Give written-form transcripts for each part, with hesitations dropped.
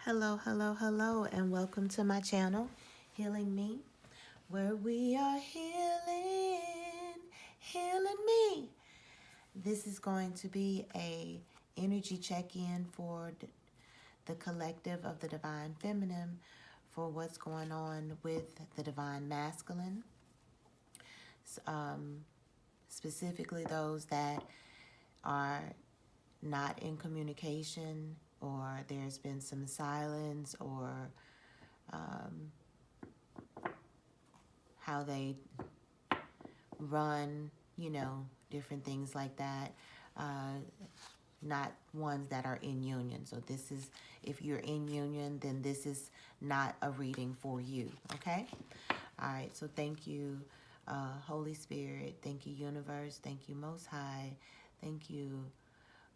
Hello, hello, hello, and welcome to my channel, Healing Me, where we are healing me. This is going to be a energy check-in for the collective of the Divine Feminine for what's going on with the Divine Masculine, specifically those that are not in communication, or there's been some silence, or how they run, different things like that. Not ones that are in union. So this is, if you're in union, then this is not a reading for you, okay? All right, so thank you, Holy Spirit. Thank you, Universe. Thank you, Most High. Thank you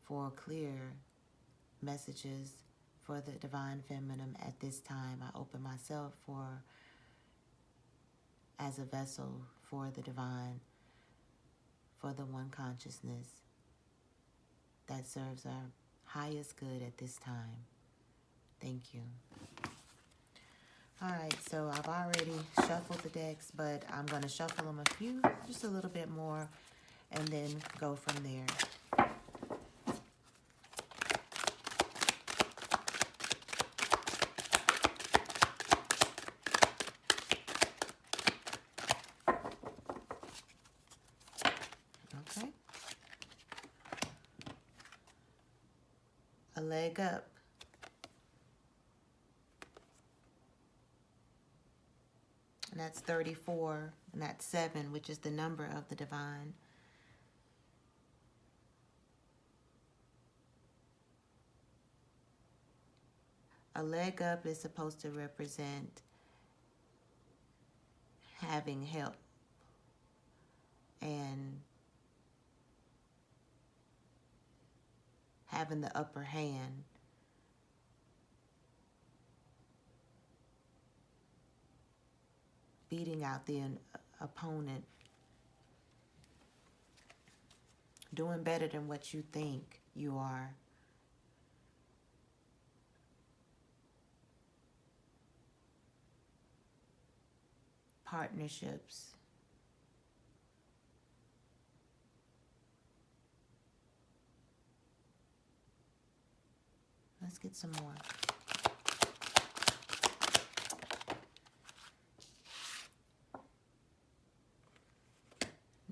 for clear messages for the Divine Feminine at this time. I open myself as a vessel for the Divine, for the one consciousness that serves our highest good at this time. Thank you. All right, so I've already shuffled the decks, but I'm going to shuffle them just a little bit more, and then go from there. Okay. A leg up. And that's 34, and that's 7, which is the number of the Divine. A leg up is supposed to represent having help and having the upper hand. Beating out the opponent. Doing better than what you think you are. Partnerships. Let's get some more.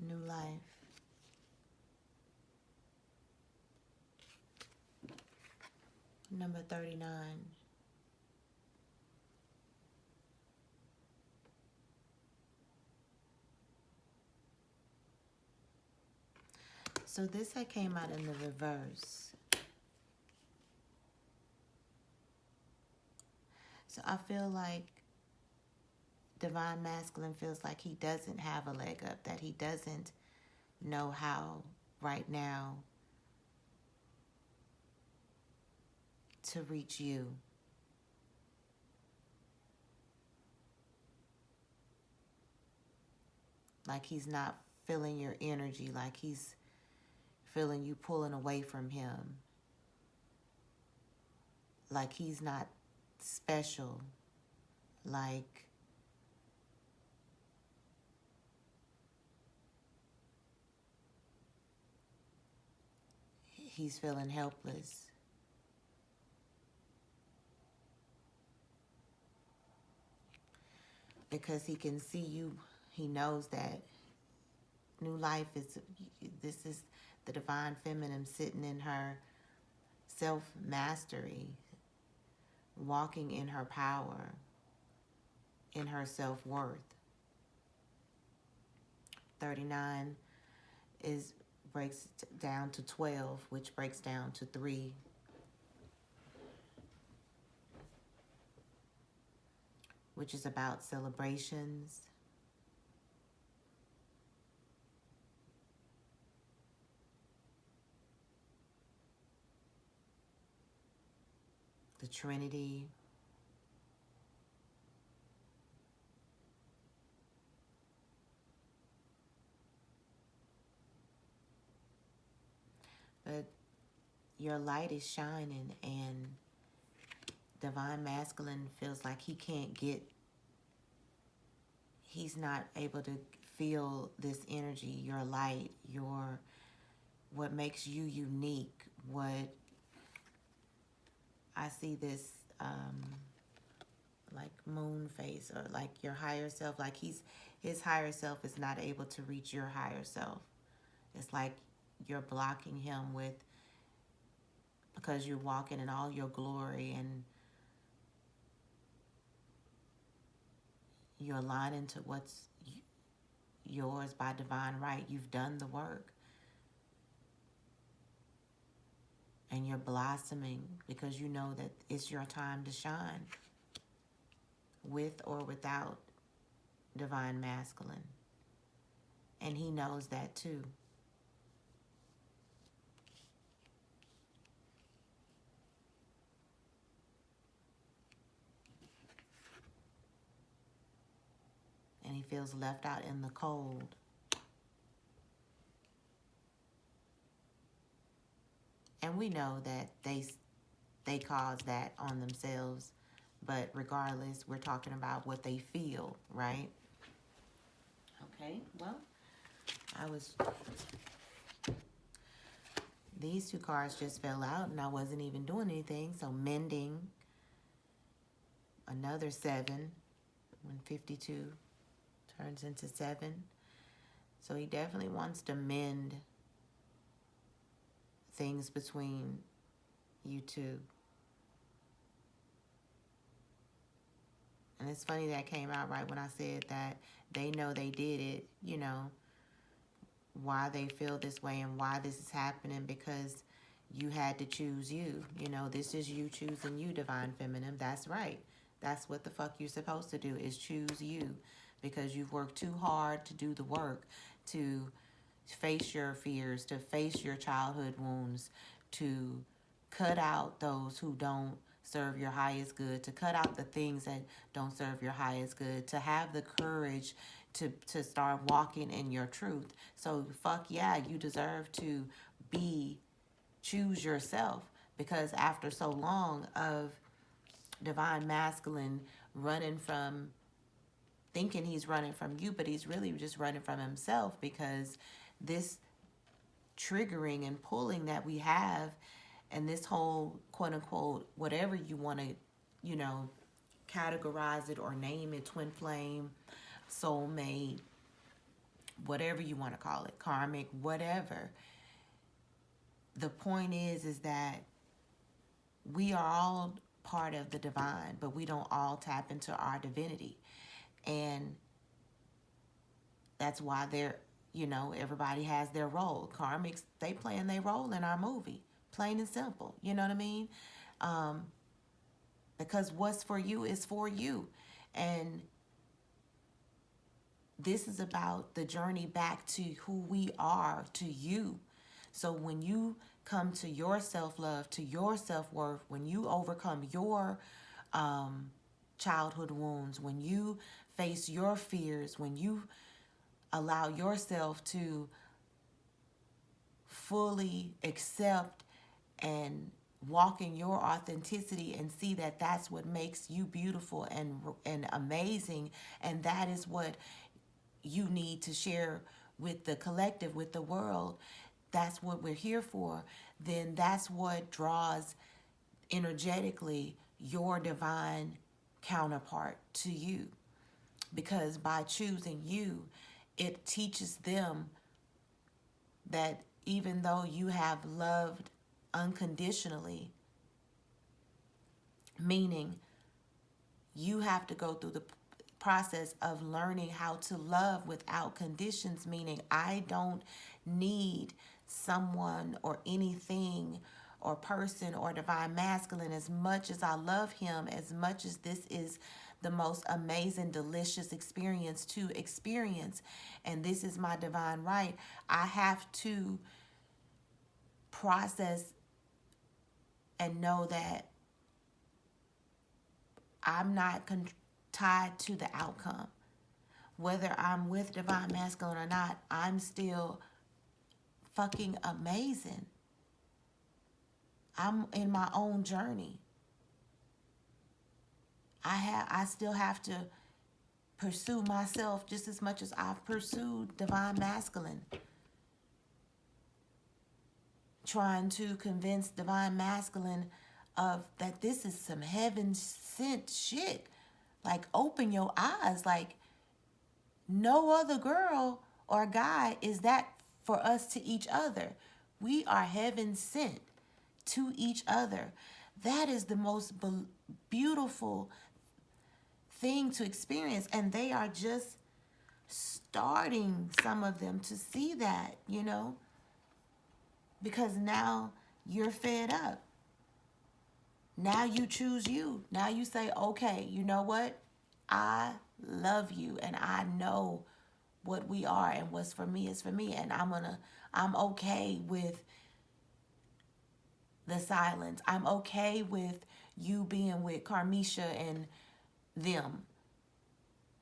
New life. Number 39. So this came out in the reverse. So I feel like Divine Masculine feels like he doesn't have a leg up, that he doesn't know how right now to reach you. Like he's not feeling your energy, like he's feeling you pulling away from him. Like he's not special. Like he's feeling helpless. Because he can see you, he knows that new life this is the Divine Feminine sitting in her self-mastery, walking in her power, in her self-worth. 39 breaks down to 12, which breaks down to 3. Which is about celebrations. The Trinity. But your light is shining, and divine masculine feels like he's not able to feel this energy, your light, what makes you unique, what I see this like moon face, or like your higher self, like his higher self is not able to reach your higher self. It's like you're blocking him because you're walking in all your glory, and you're aligning to what's yours by divine right. You've done the work, and you're blossoming because you know that it's your time to shine, with or without divine masculine. And he knows that too. And he feels left out in the cold. And we know that they cause that on themselves, but regardless, we're talking about what they feel, right? Okay, well, these two cards just fell out and I wasn't even doing anything. So mending, another 7, when 52 turns into 7. So he definitely wants to mend things between you two. And it's funny that came out right when I said that they know they did it, you know, why they feel this way and why this is happening, because you had to choose you. You know, this is you choosing you, divine feminine. That's right. That's what the fuck you're supposed to do, is choose you, because you've worked too hard to do the work, to face your fears, to face your childhood wounds, to cut out those who don't serve your highest good, to cut out the things that don't serve your highest good, to have the courage to start walking in your truth. So fuck yeah, you deserve to choose yourself, because after so long of divine masculine running from, thinking he's running from you, but he's really just running from himself, because this triggering and pulling that we have, and this whole quote unquote whatever you want to, you know, categorize it or name it, twin flame, soulmate, whatever you want to call it, karmic, whatever. The point is that we are all part of the divine, but we don't all tap into our divinity. And that's why you know, everybody has their role. Karmics, they playing their role in our movie, plain and simple. You know what I mean? Because what's for you is for you. And this is about the journey back to who we are, to you. So when you come to your self-love, to your self-worth, when you overcome your childhood wounds, when you face your fears, when you allow yourself to fully accept and walk in your authenticity and see that that's what makes you beautiful and amazing, and that is what you need to share with the collective, with the world, that's what we're here for, then that's what draws energetically your divine counterpart to you. Because by choosing you, it teaches them that even though you have loved unconditionally, meaning you have to go through the process of learning how to love without conditions, meaning I don't need someone or anything or person or divine masculine as much as I love him, as much as this is the most amazing, delicious experience to experience, and this is my divine right. I have to process and know that I'm not tied to the outcome. Whether I'm with divine masculine or not, I'm still fucking amazing. I'm in my own journey. I still have to pursue myself just as much as I've pursued divine masculine. Trying to convince divine masculine of that this is some heaven sent shit. Like, open your eyes. Like, no other girl or guy is that for us to each other. We are heaven sent to each other. That is the most beautiful thing to experience. And they are just starting, some of them, to see that, you know, because now you're fed up. Now you choose you. Now you say, okay, you know what? I love you and I know what we are, and what's for me is for me, and I'm okay with the silence. I'm okay with you being with Carmisha and them.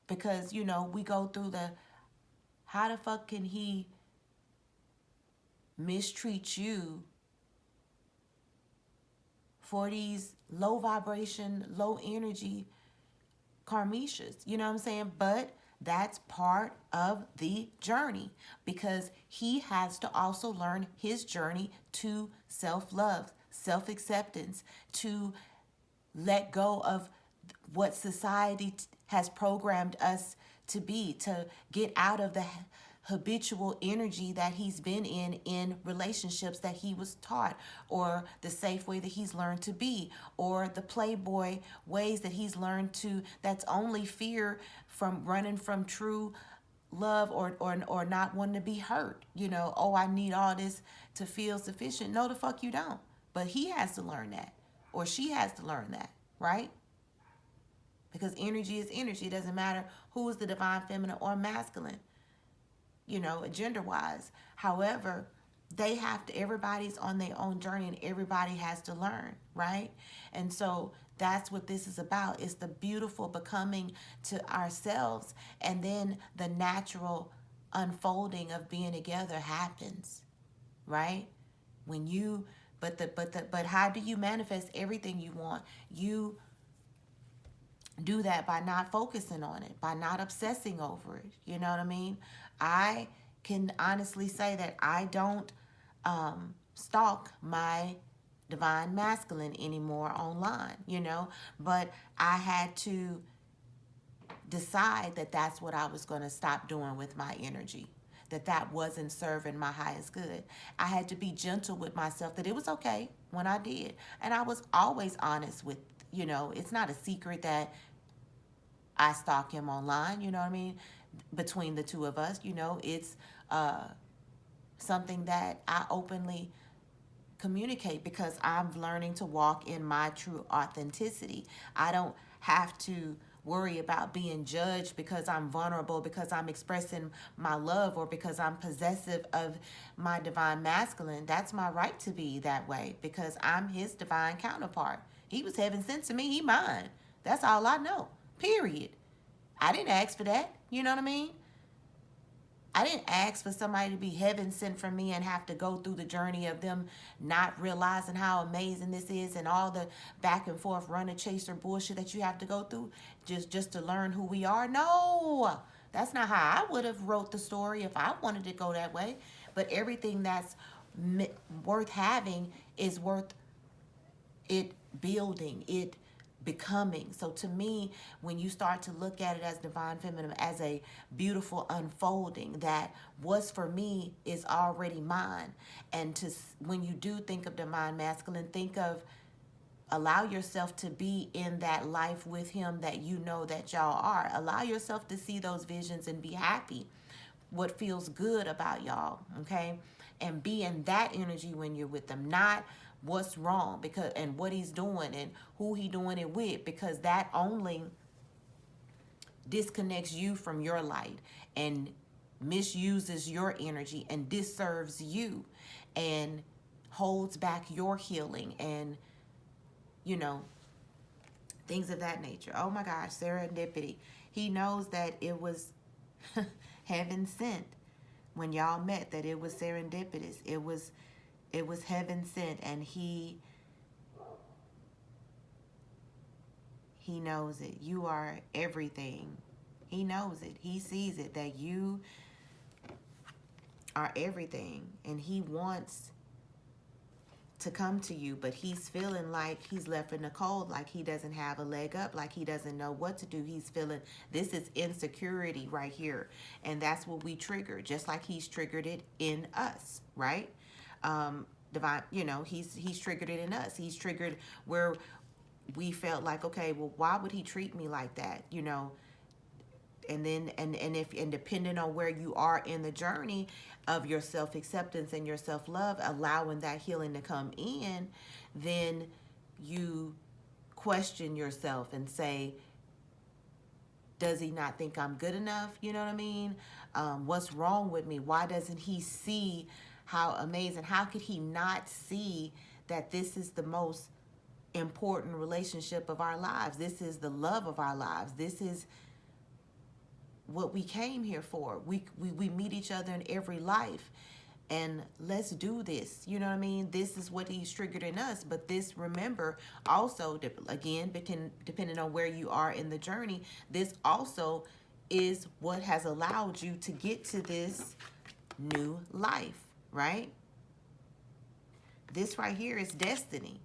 Because, you know, we go through the, how the fuck can he mistreat you for these low vibration, low energy Carmishas? You know what I'm saying? But that's part of the journey, because he has to also learn his journey to self-love, self-acceptance, to let go of what society has programmed us to be, to get out of the habitual energy that he's been in relationships that he was taught, or the safe way that he's learned to be, or the Playboy ways that he's learned to, that's only fear from running from true love, or not wanting to be hurt. You know, oh, I need all this to feel sufficient. No, the fuck you don't. But he has to learn that, or she has to learn that, right? Because energy is energy. It doesn't matter who is the divine feminine or masculine, you know, gender-wise. However, they have to, everybody's on their own journey, and everybody has to learn, right? And so that's what this is about. It's the beautiful becoming to ourselves, and then the natural unfolding of being together happens, right? When you, but how do you manifest everything you want? You do that by not focusing on it, by not obsessing over it. You know what I mean? I can honestly say that I don't stalk my divine masculine anymore online, you know, but I had to decide that that's what I was going to stop doing with my energy, that wasn't serving my highest good. I had to be gentle with myself, that it was okay when I did. And I was always honest with, you know, it's not a secret that I stalk him online, you know what I mean? Between the two of us, you know, it's something that I openly communicate, because I'm learning to walk in my true authenticity. I don't have to worry about being judged because I'm vulnerable, because I'm expressing my love, or because I'm possessive of my divine masculine. That's my right to be that way, because I'm his divine counterpart. He was heaven sent to me. He mine. That's all I know. Period. I didn't ask for that. You know what I mean? I didn't ask for somebody to be heaven sent for me and have to go through the journey of them not realizing how amazing this is, and all the back and forth runner chaser bullshit that you have to go through just to learn who we are. No, that's not how I would have wrote the story if I wanted to go that way. But everything that's worth having is worth it building, it becoming. So to me, when you start to look at it as divine feminine, as a beautiful unfolding, that was for me is already mine. And when you do think of divine masculine, think of, allow yourself to be in that life with him that you know that y'all are. Allow yourself to see those visions and be happy. What feels good about y'all, okay? And be in that energy when you're with them, not what's wrong, because, and what he's doing and who he doing it with, because that only disconnects you from your light and misuses your energy and disserves you and holds back your healing, and, you know, things of that nature. Oh my gosh, serendipity. He knows that it was heaven sent when y'all met, that it was serendipitous. It was heaven sent, and he He knows it. You are everything. He knows it. He sees it, that you are everything. And he wants to come to you, but he's feeling like he's left in the cold, like he doesn't have a leg up, like he doesn't know what to do. He's feeling, this is insecurity right here. And that's what we trigger, just like he's triggered it in us, right? Divine, you know, he's triggered it in us. He's triggered where we felt like, okay, well, why would he treat me like that? You know, and then and depending on where you are in the journey of your self-acceptance and your self-love, allowing that healing to come in, then you question yourself and say, does he not think I'm good enough? You know what I mean? What's wrong with me? Why doesn't he see how amazing? How could he not see that this is the most important relationship of our lives? This is the love of our lives. This is what we came here for. We meet each other in every life, and let's do this. You know what I mean? This is what he's triggered in us. But this, remember, also, again, depending on where you are in the journey, this also is what has allowed you to get to this new life, right? This right here is destiny.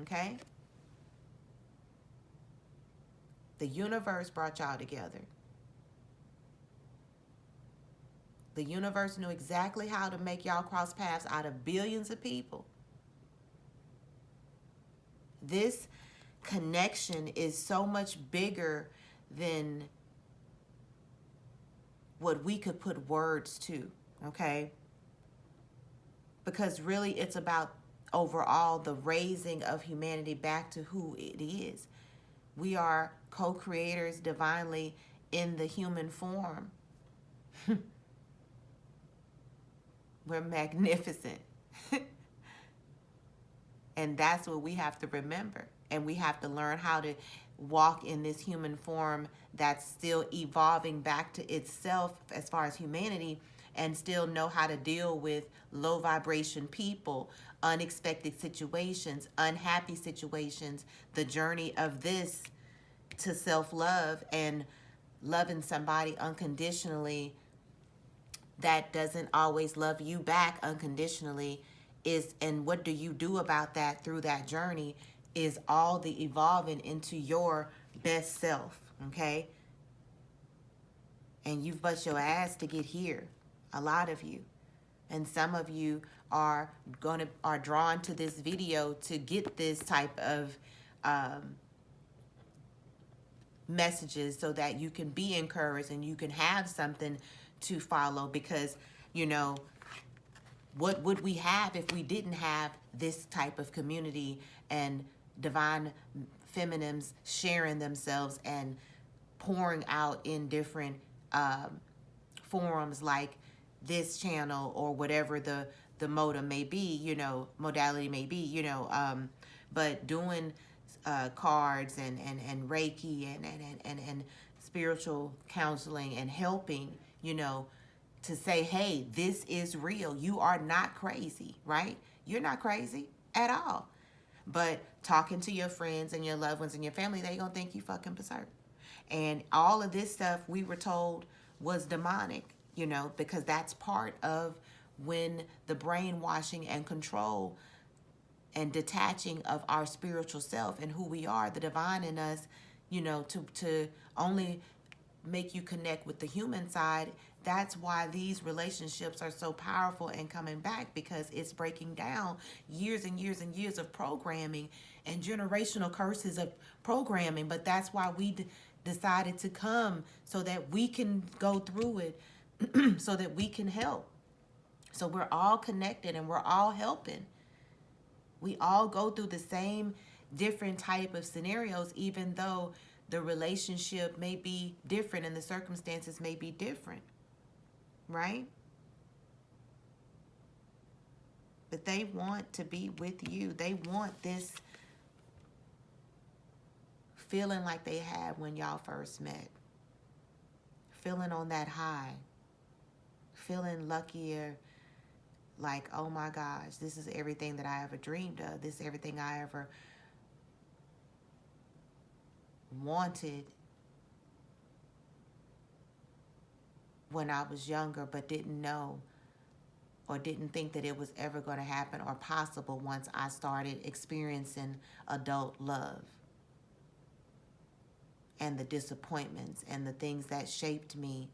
Okay? The universe brought y'all together. The universe knew exactly how to make y'all cross paths out of billions of people. This connection is so much bigger than what we could put words to, okay? Because really it's about overall the raising of humanity back to who it is. We are co-creators divinely in the human form. We're magnificent. And that's what we have to remember. And we have to learn how to walk in this human form that's still evolving back to itself as far as humanity, and still know how to deal with low vibration people, unexpected situations, unhappy situations, the journey of this to self-love and loving somebody unconditionally that doesn't always love you back unconditionally is, and what do you do about that through that journey, is all the evolving into your best self, okay? And you've bust your ass to get here, a lot of you. And some of you are drawn to this video to get this type of messages so that you can be encouraged and you can have something to follow, because, you know, what would we have if we didn't have this type of community and divine feminines sharing themselves and pouring out in different forums like this channel or whatever the modem may be, you know, modality may be, you know, but doing cards and Reiki and spiritual counseling and helping, you know, to say, hey, this is real. You are not crazy, right? You're not crazy at all. But talking to your friends and your loved ones and your family, they gonna think you fucking berserk. And all of this stuff we were told was demonic, you know, because that's part of when the brainwashing and control and detaching of our spiritual self and who we are, the divine in us, you know, to only make you connect with the human side. That's why these relationships are so powerful and coming back, because it's breaking down years and years and years of programming and generational curses of programming. But that's why we decided to come, so that we can go through it, so that we can help. So we're all connected and we're all helping. We all go through the same different type of scenarios, even though the relationship may be different and the circumstances may be different, right? But they want to be with you. They want this feeling like they had when y'all first met. Feeling on that high. Feeling luckier. Like, oh my gosh, this is everything that I ever dreamed of. This is everything I ever wanted when I was younger, but didn't know or didn't think that it was ever going to happen or possible once I started experiencing adult love, and the disappointments and the things that shaped me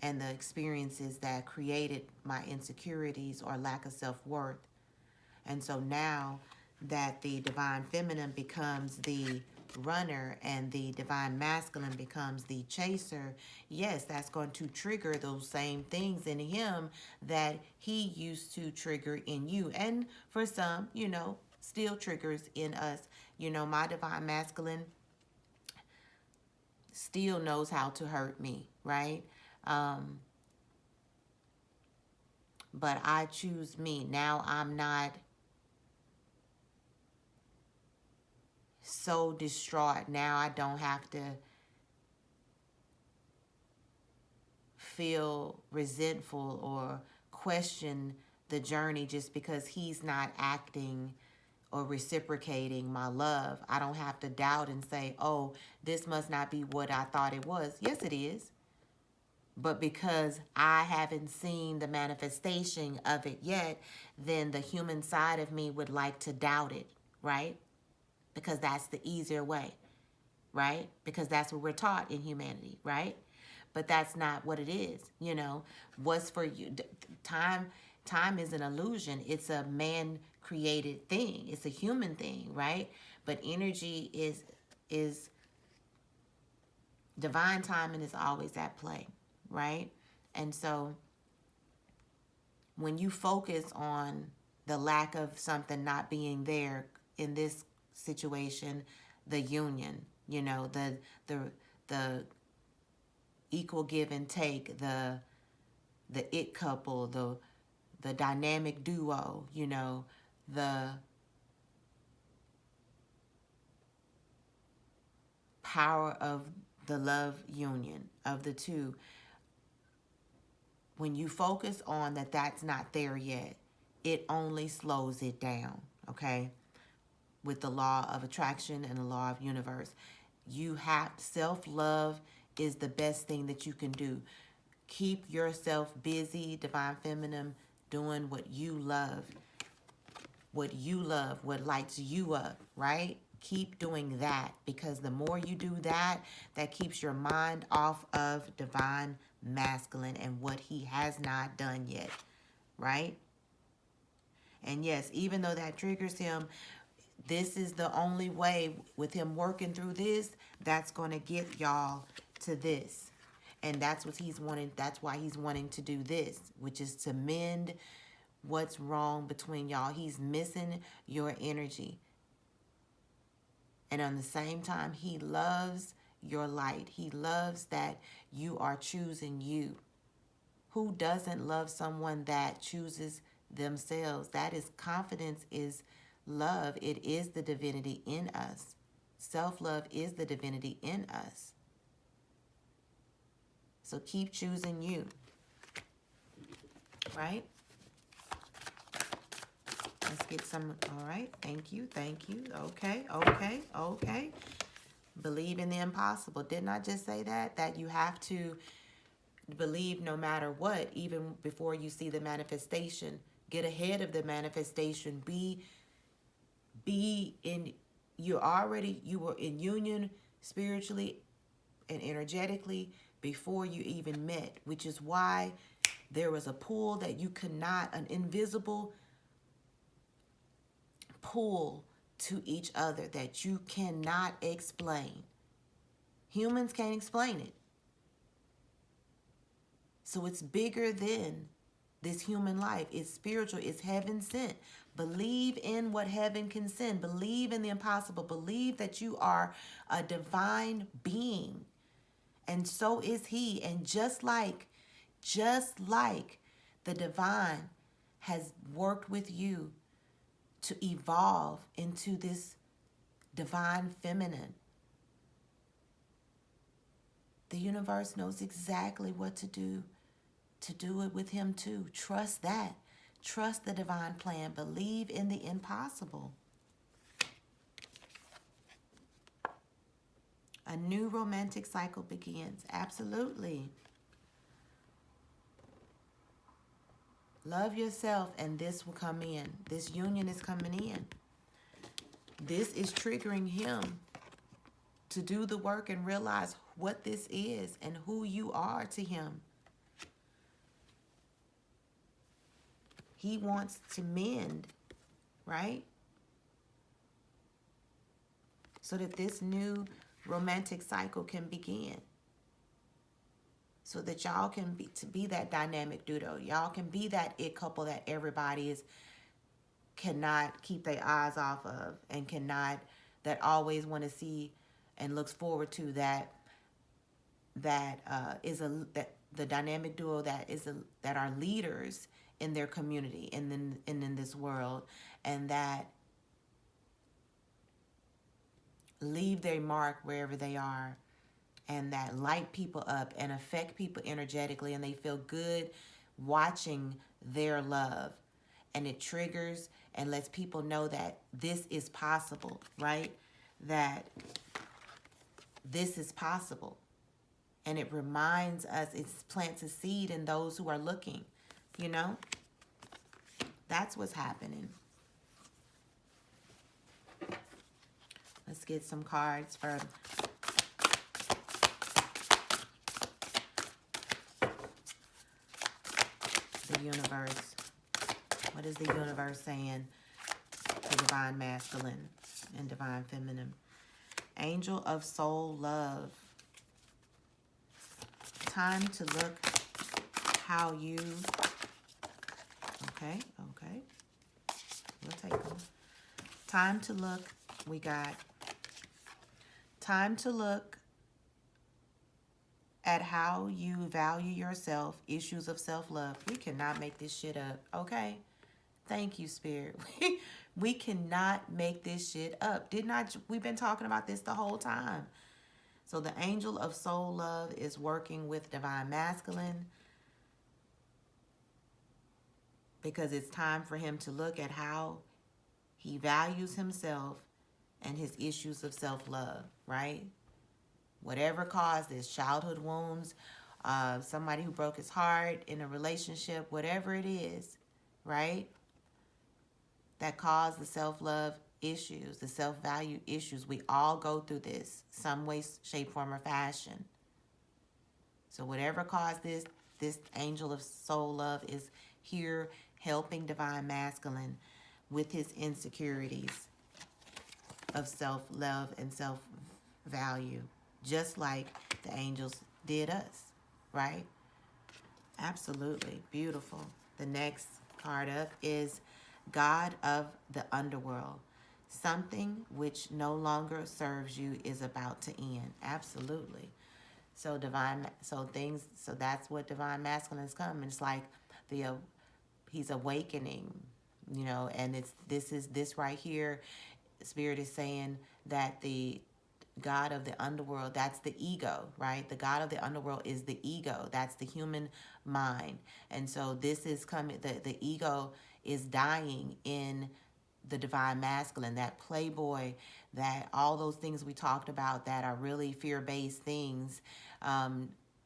and the experiences that created my insecurities or lack of self-worth. And so now that the divine feminine becomes the runner and the divine masculine becomes the chaser, yes, that's going to trigger those same things in him that he used to trigger in you. And for some, still triggers in us. My divine masculine still knows how to hurt me, right? But I choose me. Now I'm not so distraught. Now I don't have to feel resentful or question the journey just because he's not acting or reciprocating my love. I don't have to doubt and say, oh, this must not be what I thought it was. Yes, it is. But because I haven't seen the manifestation of it yet, then the human side of me would like to doubt it, right? Because that's the easier way, right? Because that's what we're taught in humanity, right? But that's not what it is. What's for you? Time is an illusion. It's a man-created thing. It's a human thing, right? But energy is divine timing is always at play, right? And so when you focus on the lack of something not being there in this situation, the union, the equal give and take, the it couple, the dynamic duo, the power of the love union of the two. When you focus on that that's not there yet, it only slows it down, okay? With the law of attraction and the law of universe. Self-love is the best thing that you can do. Keep yourself busy, divine feminine, doing what you love, what lights you up, right? Keep doing that, because the more you do that, that keeps your mind off of divine masculine and what he has not done yet, right? And yes, even though that triggers him, this is the only way with him working through this that's going to get y'all to this. And that's what he's wanting. That's why he's wanting to do this, which is to mend what's wrong between y'all. He's missing your energy. And on the same time, he loves your light. He loves that you are choosing you. Who doesn't love someone that chooses themselves? That is confidence, is love. It is the divinity in us. Self-love is the divinity in us. So keep choosing you. Right? Let's get some. All right. Thank you. Okay. Believe in the impossible. Didn't I just say that? That you have to believe no matter what, even before you see the manifestation. Get ahead of the manifestation. You were in union spiritually and energetically before you even met, which is why there was a pull that you could not, an invisible pull to each other that you cannot explain. Humans can't explain it. So it's bigger than this human life. It's spiritual. It's heaven sent. Believe in what heaven can send. Believe in the impossible. Believe that you are a divine being. And so is he. And just like the divine has worked with you to evolve into this divine feminine, the universe knows exactly what to do it with him too. Trust that. Trust the divine plan. Believe in the impossible. A new romantic cycle begins. Absolutely. Love yourself and this will come in. This union is coming in. This is triggering him to do the work and realize what this is and who you are to him. He wants to mend, right? So that this new romantic cycle can begin. So that y'all can be that dynamic duo. Y'all can be that it couple that everybody cannot keep their eyes off of and that always want to see and looks forward to that the dynamic duo that are leaders in their community and in this world, and that leave their mark wherever they are, and that light people up and affect people energetically, and they feel good watching their love, and it triggers and lets people know that this is possible, right? That this is possible. And it reminds us, it plants a seed in those who are looking, you know? That's what's happening. Let's get some cards for the universe. What is the universe saying to divine masculine and divine feminine? Angel of soul love. Time to look how you... Okay. We'll take them. Time to look. We got time to look at how you value yourself, issues of self-love. We cannot make this shit up, okay? Thank you, Spirit. We cannot make this shit up. We've been talking about this the whole time. So the angel of soul love is working with divine masculine because it's time for him to look at how he values himself and his issues of self-love, right? Whatever caused this, childhood wounds, somebody who broke his heart in a relationship, whatever it is, right? That caused the self-love issues, the self-value issues. We all go through this, some way, shape, form, or fashion. So whatever caused this angel of soul love is here helping divine masculine with his insecurities of self-love and self-value, just like the angels did us, right? Absolutely. Beautiful. The next card up is God of the underworld. Something which no longer serves you is about to end. Absolutely. So that's what divine masculine is coming. It's like he's awakening, you know, and this right here. Spirit is saying that the God of the underworld, that's the ego, right? The God of the underworld is the ego. That's the human mind. And so this is coming, the ego is dying in the divine masculine, that Playboy, that all those things we talked about that are really fear-based things,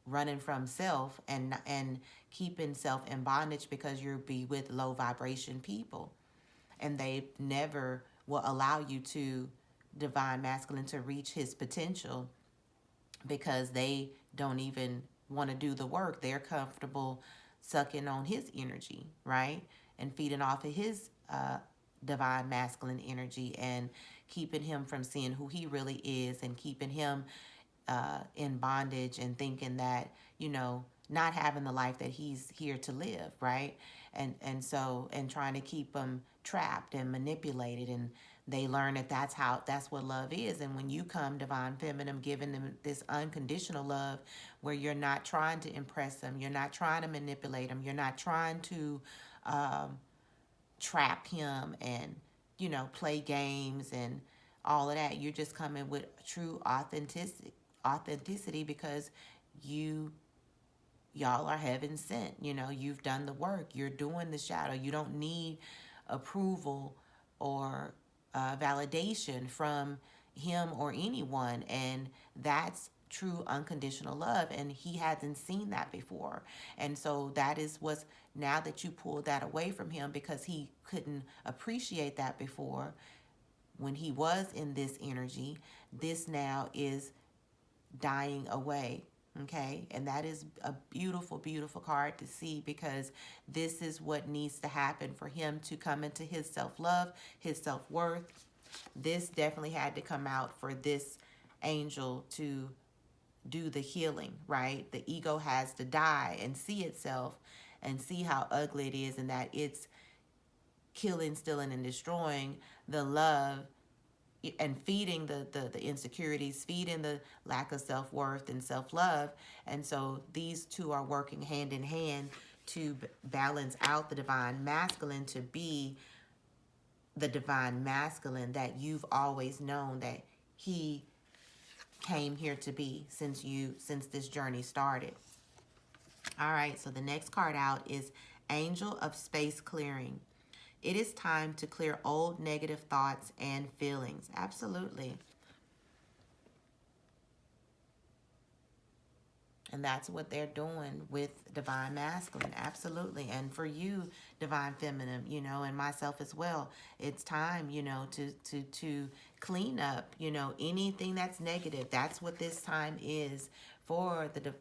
running from self and keeping self in bondage because you'll be with low vibration people. And they never will allow you to divine masculine to reach his potential because they don't even want to do the work. They're comfortable sucking on his energy, right? And feeding off of his divine masculine energy and keeping him from seeing who he really is and keeping him in bondage and thinking that, you know, not having the life that he's here to live, right? And trying to keep them trapped and manipulated, and they learn that that's what love is. And when you come divine feminine, giving them this unconditional love where you're not trying to impress them, you're not trying to manipulate them, you're not trying to trap him and, you know, play games and all of that. You're just coming with true authenticity because y'all are heaven sent. You know, you've done the work. You're doing the shadow. You don't need approval or validation from him or anyone. And that's true unconditional love, and he hasn't seen that before. And so that is what's, now that you pulled that away from him because he couldn't appreciate that before when he was in this energy, this now is dying away. Okay, and that is a beautiful, beautiful card to see, because this is what needs to happen for him to come into his self-love, his self-worth. This definitely had to come out for this angel to do the healing, right? The ego has to die and see itself and see how ugly it is, and that it's killing, stealing, and destroying the love and feeding the insecurities, feeding the lack of self-worth and self-love. And so these two are working hand in hand to balance out the divine masculine to be the divine masculine that you've always known that he came here to be since this journey started. All right, so the next card out is Angel of Space Clearing. It is time to clear old negative thoughts and feelings. Absolutely. And that's what they're doing with Divine Masculine. Absolutely. And for you, Divine Feminine, and myself as well, it's time, to clean up, anything that's negative. That's what this time is for the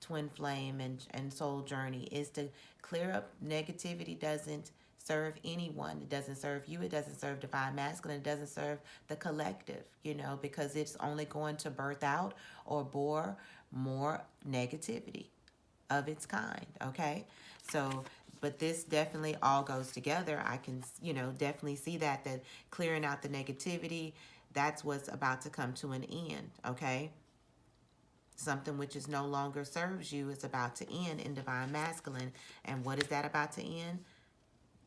Twin Flame and Soul Journey, is to clear up. Negativity doesn't serve anyone. It doesn't serve you. It doesn't serve Divine Masculine. It doesn't serve the collective, because it's only going to birth out or bore more negativity of its kind. Okay, so but this definitely all goes together. I can definitely see that clearing out the negativity, that's what's about to come to an end. Okay, something which is no longer serves you is about to end in Divine Masculine. And what is that about to end?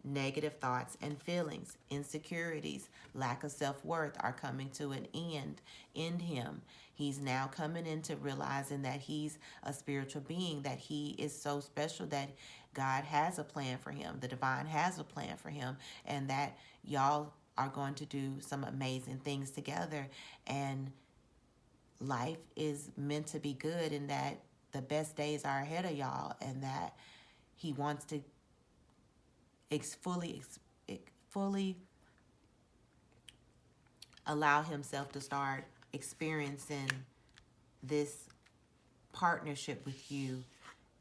Negative thoughts and feelings, insecurities, lack of self-worth are coming to an end in him. He's now coming into realizing that he's a spiritual being, that he is so special, that God has a plan for him, the divine has a plan for him, and that y'all are going to do some amazing things together. And life is meant to be good, and that the best days are ahead of y'all, and that he wants to fully allow himself to start experiencing this partnership with you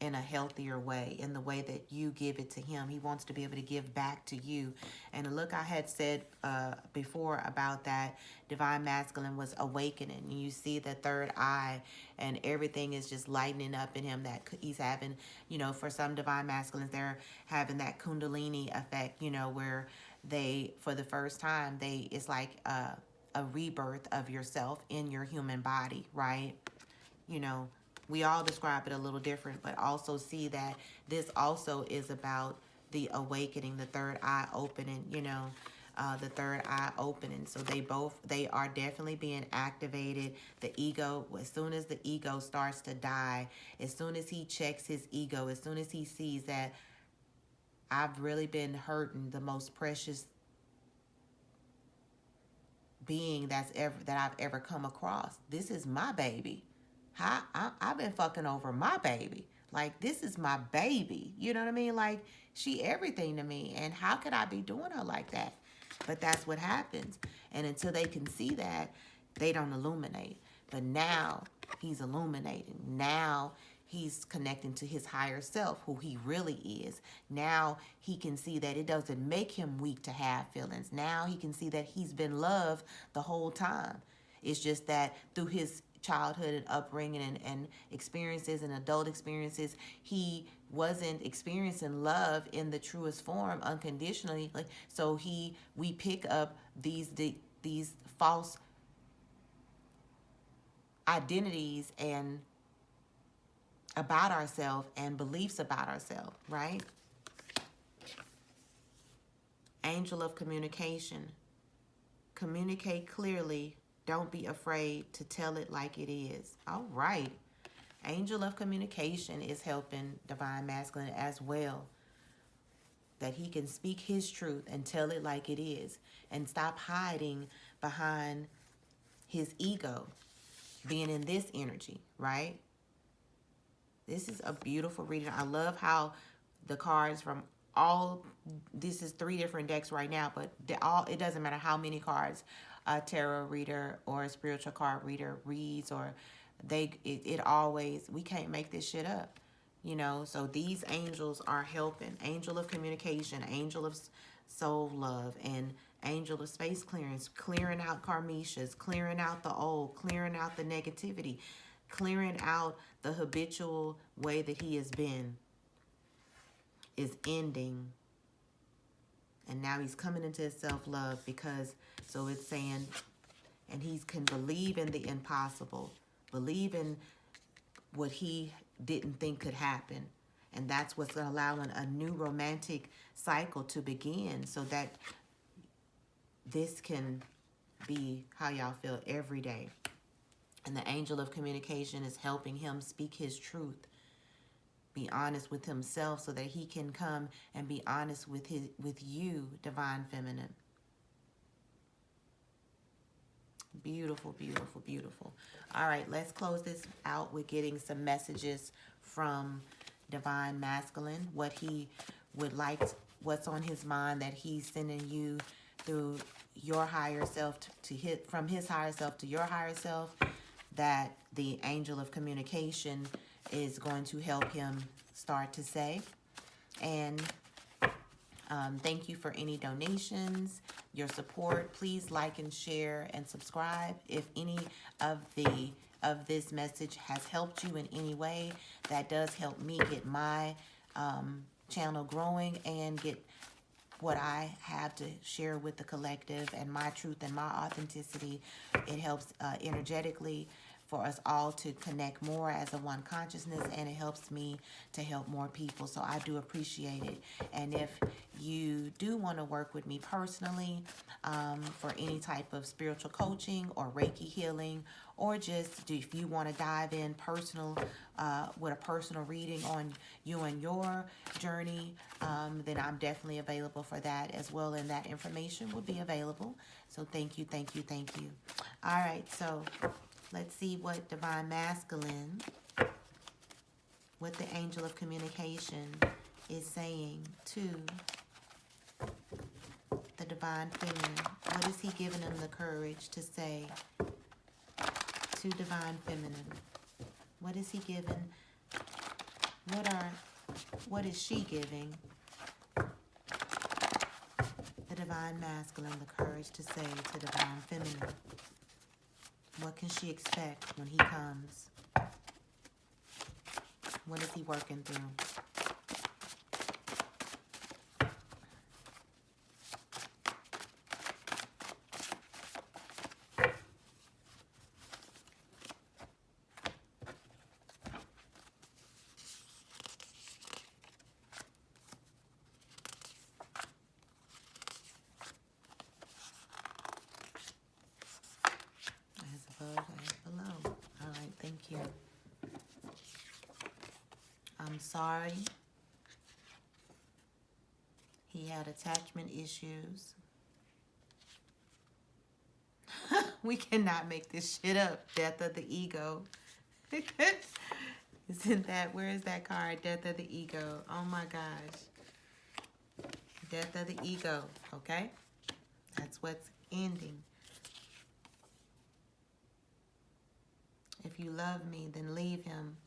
in a healthier way, in the way that you give it to him. He wants to be able to give back to you. And look, I had said before about that Divine Masculine was awakening. You see the third eye, and everything is just lightening up in him, that he's having, for some Divine Masculines, they're having that Kundalini effect, where they, for the first time, it's like a rebirth of yourself in your human body, right? We all describe it a little different, but also see that this also is about the awakening, the third eye opening, the third eye opening. So they are definitely being activated. The ego, as soon as the ego starts to die, as soon as he checks his ego, as soon as he sees that I've really been hurting the most precious being that I've ever come across. This is my baby. I've been fucking over my baby. Like, this is my baby. You know what I mean? Like, she everything to me. And how could I be doing her like that? But that's what happens. And until they can see that, they don't illuminate. But now he's illuminating. Now he's connecting to his higher self, who he really is. Now he can see that it doesn't make him weak to have feelings. Now he can see that he's been loved the whole time. It's just that through his childhood and upbringing and experiences and adult experiences, he wasn't experiencing love in the truest form unconditionally. Like, so we pick up these false identities and about ourselves and beliefs about ourselves, right? Angel of Communication. Communicate clearly. Don't be afraid to tell it like it is. All right. Angel of Communication is helping Divine Masculine as well, that he can speak his truth and tell it like it is, and stop hiding behind his ego being in this energy, right? This is a beautiful reading. I love how the cards from this is 3 different decks right now, but it doesn't matter how many cards a tarot reader or a spiritual card reader reads, or it always, we can't make this shit up, you know. So these angels are helping. Angel of communication, angel of soul love, and angel of space clearance, clearing out karmishas, clearing out the old, clearing out the negativity, clearing out the habitual way that he has been is ending. And now he's coming into his self-love, because, so it's saying, and he can believe in the impossible, believe in what he didn't think could happen. And that's what's allowing a new romantic cycle to begin, so that this can be how y'all feel every day. And the angel of communication is helping him speak his truth, be honest with himself, so that he can come and be honest with you, divine feminine. Beautiful, beautiful, beautiful. All right, let's close this out with getting some messages from divine masculine, what he would like, what's on his mind that he's sending you through your higher self from his higher self to your higher self, that the angel of communication is going to help him start to say. And thank you for any donations, your support. Please like and share and subscribe. If any of this message has helped you in any way, that does help me get my channel growing and get what I have to share with the collective, and my truth and my authenticity. It helps energetically for us all to connect more as a one consciousness, and it helps me to help more people. So I do appreciate it. And if you do want to work with me personally for any type of spiritual coaching or Reiki healing, or just if you want to dive in with a personal reading on you and your journey, then I'm definitely available for that as well, and that information will be available. So thank you, thank you, thank you. All right, so let's see what divine masculine, what the angel of communication is saying to the divine feminine. What is he giving them the courage to say to divine feminine? What is he giving? What is she giving the divine masculine the courage to say to divine feminine? What can she expect when he comes? What is he working through? I'm sorry. He had attachment issues. We cannot make this shit up. Death of the ego. Isn't that, where is that card? Death of the ego. Oh my gosh. Death of the ego. Okay? That's what's ending. If you love me, then leave him.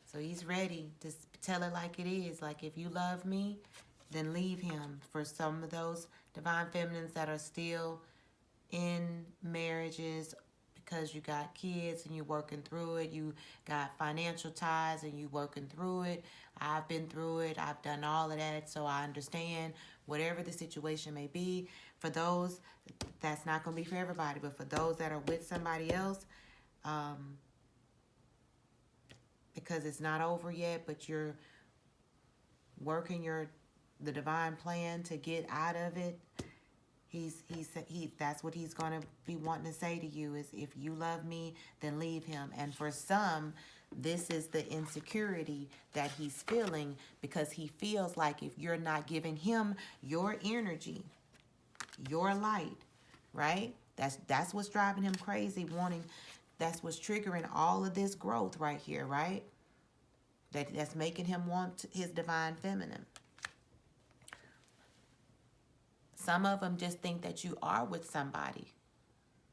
So he's ready to tell it like it is. Like, if you love me, then leave him. For some of those divine feminines that are still in marriages because you got kids and you're working through it, you got financial ties and you working through it. I've been through it. I've done all of that, so I understand whatever the situation may be. For those, that's not going to be for everybody, but for those that are with somebody else, because it's not over yet, but you're working the divine plan to get out of it. That's what he's going to be wanting to say to you is, if you love me, then leave him. And for some, this is the insecurity that he's feeling, because he feels like if you're not giving him your energy, your light, right? That's what's driving him crazy, that's what's triggering all of this growth right here, right? That's making him want his divine feminine. Some of them just think that you are with somebody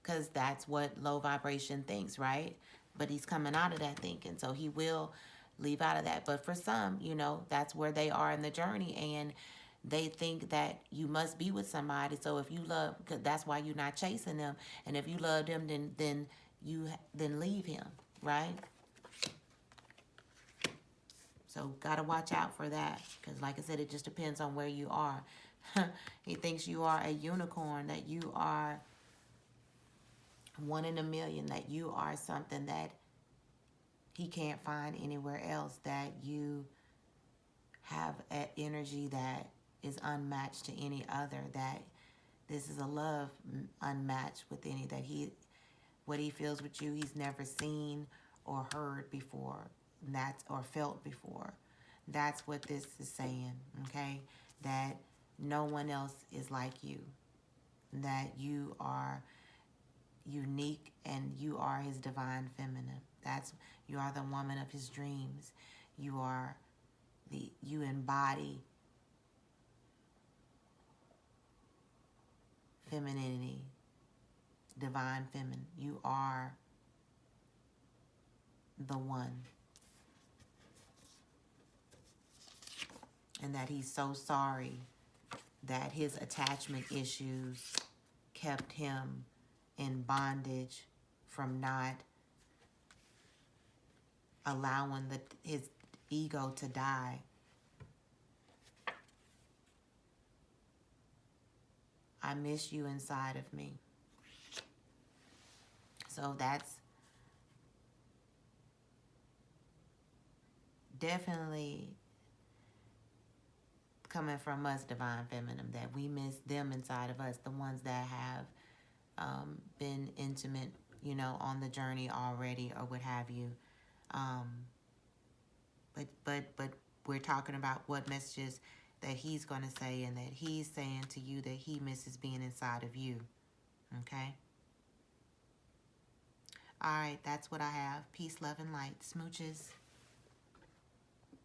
because that's what low vibration thinks, right? But he's coming out of that thinking, so he will leave out of that. But for some, that's where they are in the journey, and they think that you must be with somebody. So if you love, cause that's why you're not chasing them. And if you love them, then leave him, right? So gotta watch out for that, because like I said, it just depends on where you are. He thinks you are a unicorn, that you are one in a million, that you are something that he can't find anywhere else, that you have an energy that is unmatched to any other, that this is a love unmatched with any, that what he feels with you, he's never seen or heard before, or felt before. That's what this is saying, okay? That no one else is like you, that you are unique and you are his divine feminine. You are the woman of his dreams. You embody femininity, divine feminine. You are the one. And that he's so sorry that his attachment issues kept him in bondage from not allowing his ego to die. I miss you inside of me. So that's definitely coming from us, divine feminine, that we miss them inside of us, the ones that have been intimate, on the journey already, or what have you. But we're talking about what messages that he's going to say, and that he's saying to you that he misses being inside of you. Okay? All right, that's what I have. Peace, love, and light. Smooches.